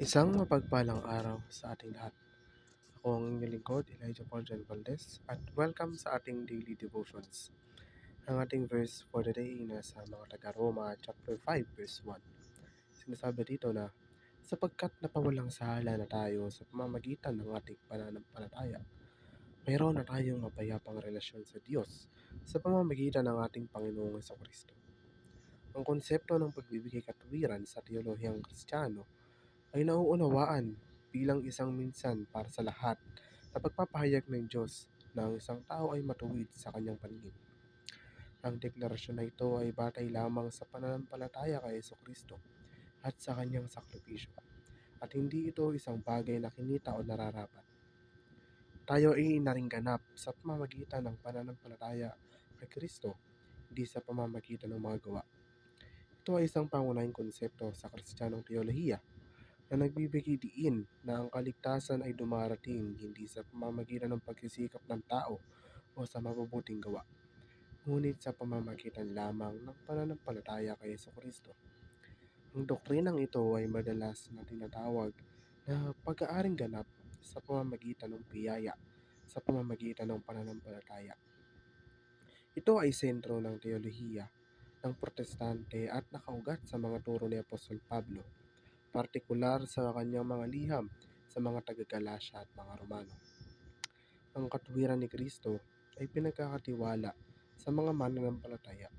Isang mapagpalang araw sa ating lahat. Ako ang inyong lingkod, Elijah Paul John Valdez, at welcome sa ating daily devotions. Ang ating verse for the day ay nasa mga taga-Roma chapter 5 verse 1. Sinasabi dito na, sapagkat napawalang sala na tayo sa pamamagitan ng ating pananampalataya, mayroon na tayong mapayapang relasyon sa Diyos sa pamamagitan ng ating Panginoong Jesucristo. Ang konsepto ng pagbibigay katuwiran sa teolohiyang Kristiyano ay nauunawaan bilang isang minsan para sa lahat na pagpapahayag ng Diyos na ang isang tao ay matuwid sa kanyang paningin. Ang deklarasyon na ito ay batay lamang sa pananampalataya kay Jesucristo at sa kanyang sakripisyo, at hindi ito isang bagay na kinita o nararapat. Tayo ay inaringganap sa pamamagitan ng pananampalataya kay Kristo, hindi sa pamamagitan ng mga gawa. Ito ay isang pangunahing konsepto sa Kristiyanong teolohiya na nagbibigay diin na ang kaligtasan ay dumarating hindi sa pamamagitan ng pagsisikap ng tao o sa mabubuting gawa, ngunit sa pamamagitan lamang ng pananampalataya kay Jesucristo. Ang doktrinang ito ay madalas na tinatawag na pag-aaring ganap sa pamamagitan ng biyaya sa pamamagitan ng pananampalataya. Ito ay sentro ng teolohiya ng Protestante at nakaugat sa mga turo ni Apostol Pablo, partikular sa kanyang mga liham sa mga taga-Galasya at mga Romano. Ang katuwiran ni Kristo ay pinagkakatiwala sa mga mananampalataya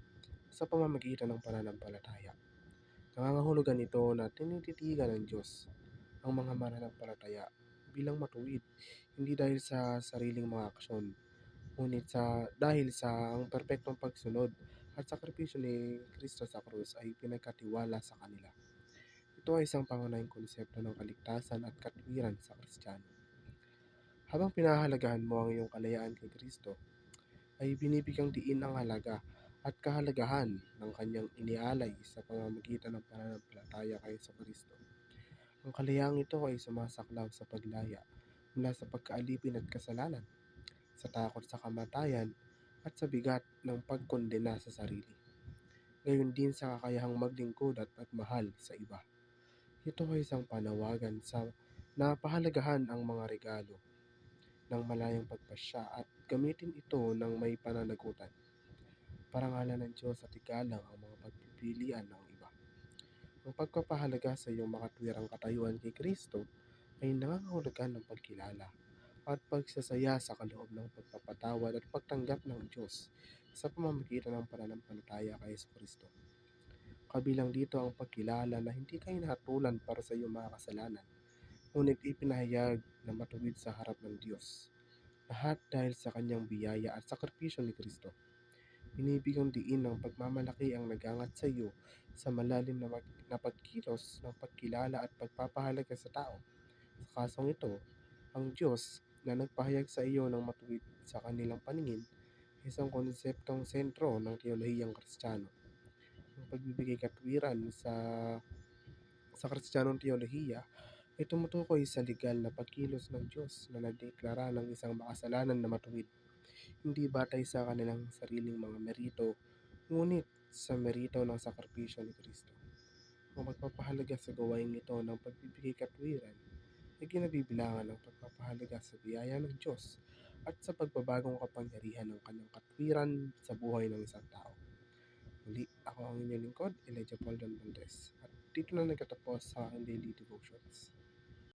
sa pamamagitan ng pananampalataya. Nangangahulugan ito na tinititigan ng Diyos ang mga mananampalataya bilang matuwid, hindi dahil sa sariling mga aksyon, ngunit dahil sa ang perpektong pagsunod at sakripisyo ni Kristo sa krus ay pinagkatiwala sa kanila. Ito ay isang pangunahing konsepto ng kaligtasan at katwiran sa Kristiyano. Habang pinahahalagahan mo ang iyong kalayaan kay Kristo, ay binibigyang diin ang halaga at kahalagahan ng kanyang inialay sa pamamagitan ng pananampalataya kay Kristo. Ang kalayaang ito ay sumasaklaw sa paglaya mula sa pagkaalipin at kasalanan, sa takot sa kamatayan, at sa bigat ng pagkondena sa sarili. Gayon din sa kakayahang maglingkod at magmahal sa iba. Ito ay isang panawagan sa napahalagahan ang mga regalo ng malayang pagpasya at gamitin ito ng may pananagutan. Parangalan ng Diyos at igalang ang mga pagpipilian ng iba. Ang pagpapahalaga sa iyong makatwirang katayuan kay Kristo ay nangangahulugan ng pagkilala at pagsasaya sa kaloob ng pagpapatawad at pagtanggap ng Diyos sa pamamagitan ng pananampalataya kay Kristo. Kabilang dito ang pagkilala na hindi ka hinahatulan para sa iyong mga kasalanan, ngunit ipinahayag na matuwid sa harap ng Diyos. Lahat dahil sa kanyang biyaya at sakripisyo ni Kristo. Binibigyang diin ng pagmamalaki ang nagangat sa iyo sa malalim na pagkilos ng pagkilala at pagpapahalaga sa tao. Sa kasong ito, ang Diyos na nagpahayag sa iyo ng matuwid sa kanilang paningin ay isang konseptong sentro ng teolohiyang Kristiyano. Ang pagbibigay katwiran sa Kristiyanong teolohiya ay tumutukoy sa legal na pagkilos ng Diyos na nagdeklara ng isang makasalanan na matuwid, hindi batay sa kanilang sariling mga merito, ngunit sa merito ng sakripisyo ni Kristo. Ang pagpapahalaga sa gawain ito ng pagbibigay katwiran ay kinabibilangan ng pagpapahalaga sa biyaya ng Diyos at sa pagbabagong kapangyarihan ng kanyang katwiran sa buhay ng isang tao. Muli, ako ang inyong lingkod, Elijah Paul Don Valdez. At dito na nagtatapos sa aking daily devotions.